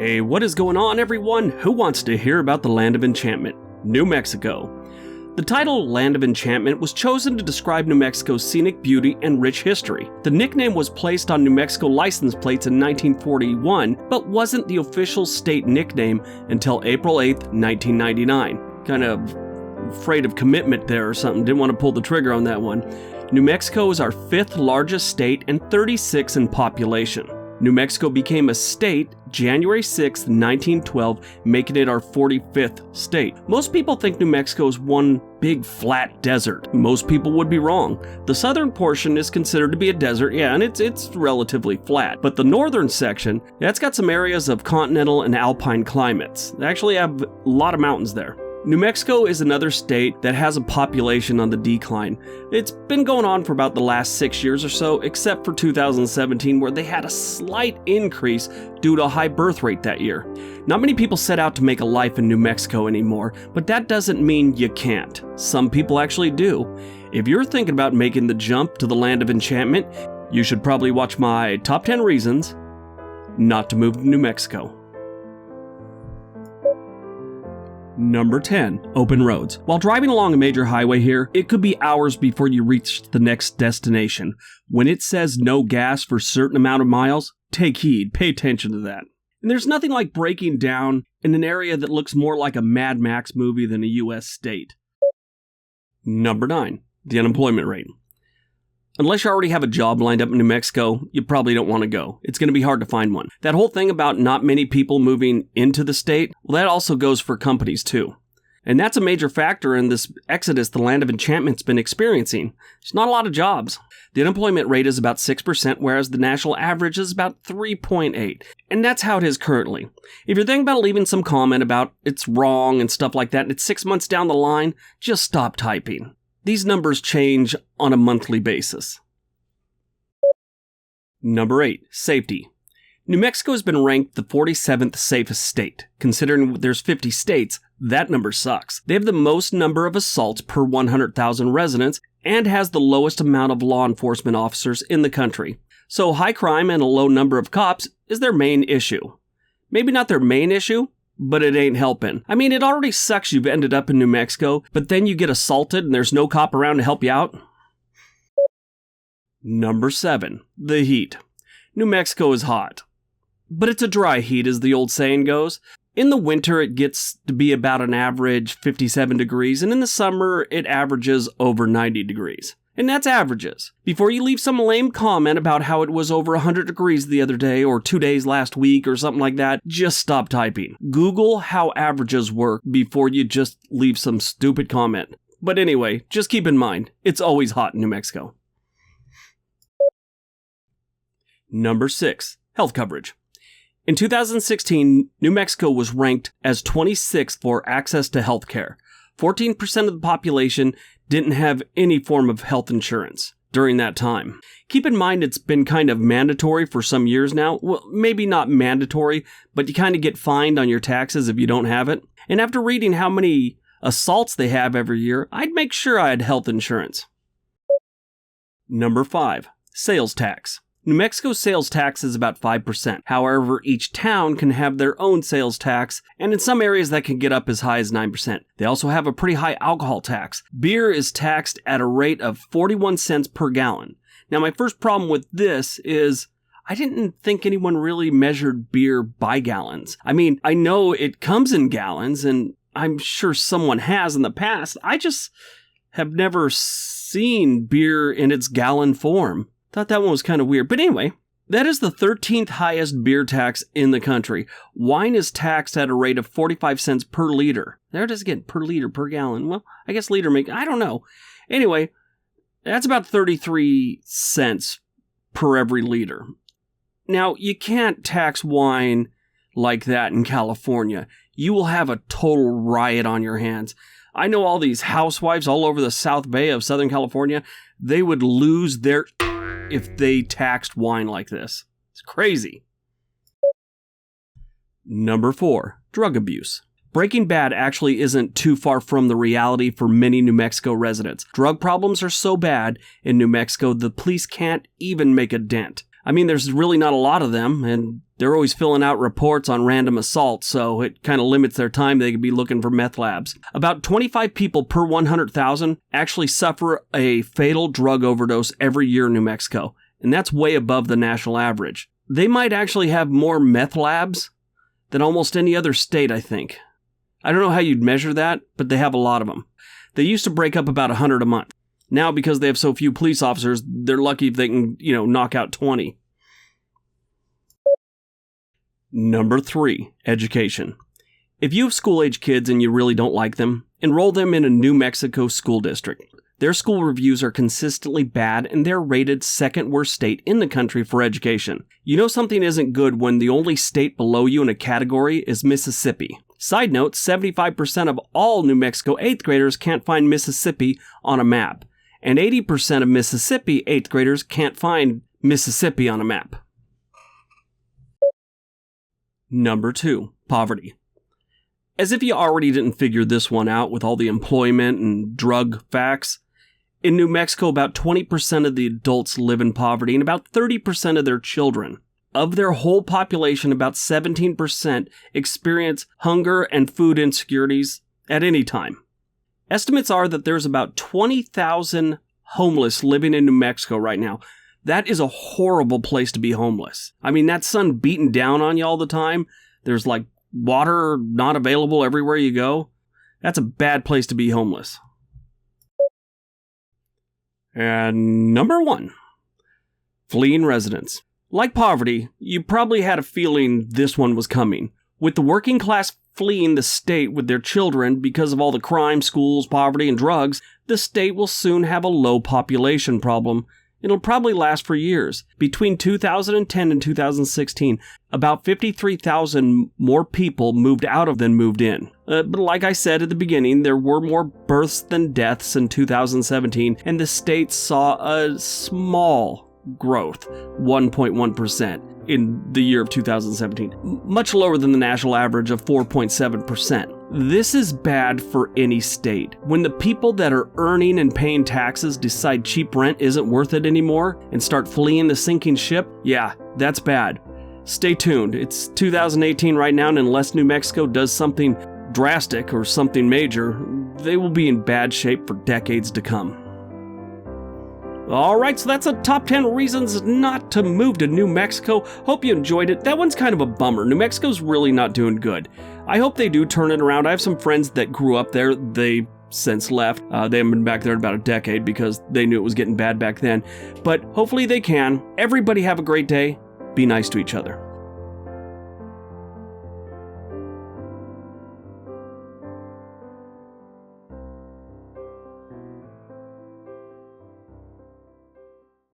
Hey, what is going on, everyone? Who wants to hear about the Land of Enchantment? New Mexico. The title Land of Enchantment was chosen to describe New Mexico's scenic beauty and rich history. The nickname was placed on New Mexico license plates in 1941, but wasn't the official state nickname until April 8, 1999. Kind of afraid of commitment there or something, didn't want to pull the trigger on that one. New Mexico is our 5th largest state and 36th in population. New Mexico became a state January 6, 1912, making it our 45th state. Most people think New Mexico is one big flat desert. Most people would be wrong. The southern portion is considered to be a desert, yeah, and it's relatively flat. But the northern section, that's got some areas of continental and alpine climates. They actually have a lot of mountains there. New Mexico is another state that has a population on the decline. It's been going on for about the last 6 years or so, except for 2017 where they had a slight increase due to a high birth rate that year. Not many people set out to make a life in New Mexico anymore, but that doesn't mean you can't. Some people actually do. If you're thinking about making the jump to the Land of Enchantment, you should probably watch my top 10 reasons not to move to New Mexico. Number 10. Open roads. While driving along a major highway here, it could be hours before you reach the next destination. When it says no gas for a certain amount of miles, take heed, pay attention to that. And there's nothing like breaking down in an area that looks more like a Mad Max movie than a US state. Number 9. The unemployment rate. Unless you already have a job lined up in New Mexico, you probably don't want to go. It's going to be hard to find one. That whole thing about not many people moving into the state, well, that also goes for companies too. And that's a major factor in this exodus the Land of Enchantment's been experiencing. There's not a lot of jobs. The unemployment rate is about 6%, whereas the national average is about 3.8%. And that's how it is currently. If you're thinking about leaving some comment about it's wrong and stuff like that, and it's 6 months down the line, just stop typing. These numbers change on a monthly basis. Number 8. Safety. New Mexico has been ranked the 47th safest state. Considering there's 50 states, that number sucks. They have the most number of assaults per 100,000 residents and has the lowest amount of law enforcement officers in the country. So high crime and a low number of cops is their main issue. Maybe not their main issue, but it ain't helping. I mean, it already sucks you've ended up in New Mexico, but then you get assaulted and there's no cop around to help you out. Number 7. The heat. New Mexico is hot. But it's a dry heat, as the old saying goes. In the winter, it gets to be about an average 57 degrees, and in the summer, it averages over 90 degrees. And that's averages. Before you leave some lame comment about how it was over 100 degrees the other day or 2 days last week or something like that, just stop typing. Google how averages work before you just leave some stupid comment. But anyway, just keep in mind, it's always hot in New Mexico. Number 6. Health coverage. In 2016, New Mexico was ranked as 26th for access to health care. 14% of the population didn't have any form of health insurance during that time. Keep in mind it's been kind of mandatory for some years now. Well, maybe not mandatory, but you kind of get fined on your taxes if you don't have it. And after reading how many assaults they have every year, I'd make sure I had health insurance. Number 5. Sales tax. New Mexico's sales tax is about 5%. However, each town can have their own sales tax, and in some areas that can get up as high as 9%. They also have a pretty high alcohol tax. Beer is taxed at a rate of 41 cents per gallon. Now, my first problem with this is I didn't think anyone really measured beer by gallons. I mean, I know it comes in gallons, and I'm sure someone has in the past. I just have never seen beer in its gallon form. Thought that one was kind of weird. But anyway, that is the 13th highest beer tax in the country. Wine is taxed at a rate of 45 cents per liter. There it is again, per liter, per gallon. Well, I guess liter I don't know. Anyway, that's about 33 cents per every liter. Now, you can't tax wine like that in California. You will have a total riot on your hands. I know all these housewives all over the South Bay of Southern California, they would lose their if they taxed wine like this. It's crazy. Number 4. Drug abuse. Breaking Bad actually isn't too far from the reality for many New Mexico residents. Drug problems are so bad in New Mexico, the police can't even make a dent. I mean, there's really not a lot of them, and They're always filling out reports on random assaults, so it kind of limits their time they could be looking for meth labs. About 25 people per 100,000 actually suffer a fatal drug overdose every year in New Mexico, and that's way above the national average. They might actually have more meth labs than almost any other state, I think. I don't know how you'd measure that, but they have a lot of them. They used to break up about 100 a month. Now, because they have so few police officers, they're lucky if they can, knock out 20. Number 3, education. If you have school-age kids and you really don't like them, enroll them in a New Mexico school district. Their school reviews are consistently bad, and they're rated second worst state in the country for education. You know something isn't good when the only state below you in a category is Mississippi. Side note, 75% of all New Mexico 8th graders can't find Mississippi on a map, and 80% of Mississippi 8th graders can't find Mississippi on a map. Number 2, poverty. As if you already didn't figure this one out with all the employment and drug facts, in New Mexico about 20% of the adults live in poverty and about 30% of their children. Of their whole population, about 17% experience hunger and food insecurities at any time. Estimates are that there's about 20,000 homeless living in New Mexico right now. That is a horrible place to be homeless. I mean, that sun beating down on you all the time. There's like water not available everywhere you go. That's a bad place to be homeless. And number 1, fleeing residents. Like poverty, you probably had a feeling this one was coming. With the working class fleeing the state with their children because of all the crime, schools, poverty, and drugs, the state will soon have a low population problem. It'll probably last for years. Between 2010 and 2016, about 53,000 more people moved out of than moved in. But like I said at the beginning, there were more births than deaths in 2017, and the state saw a small growth, 1.1%, in the year of 2017, much lower than the national average of 4.7%. This is bad for any state. When the people that are earning and paying taxes decide cheap rent isn't worth it anymore and start fleeing the sinking ship, yeah, that's bad. Stay tuned. It's 2018 right now, and unless New Mexico does something drastic or something major, they will be in bad shape for decades to come. Alright, so that's a top 10 reasons not to move to New Mexico. Hope you enjoyed it. That one's kind of a bummer. New Mexico's really not doing good. I hope they do turn it around. I have some friends that grew up there. They since left. They haven't been back there in about a decade because they knew it was getting bad back then. But hopefully they can. Everybody have a great day. Be nice to each other.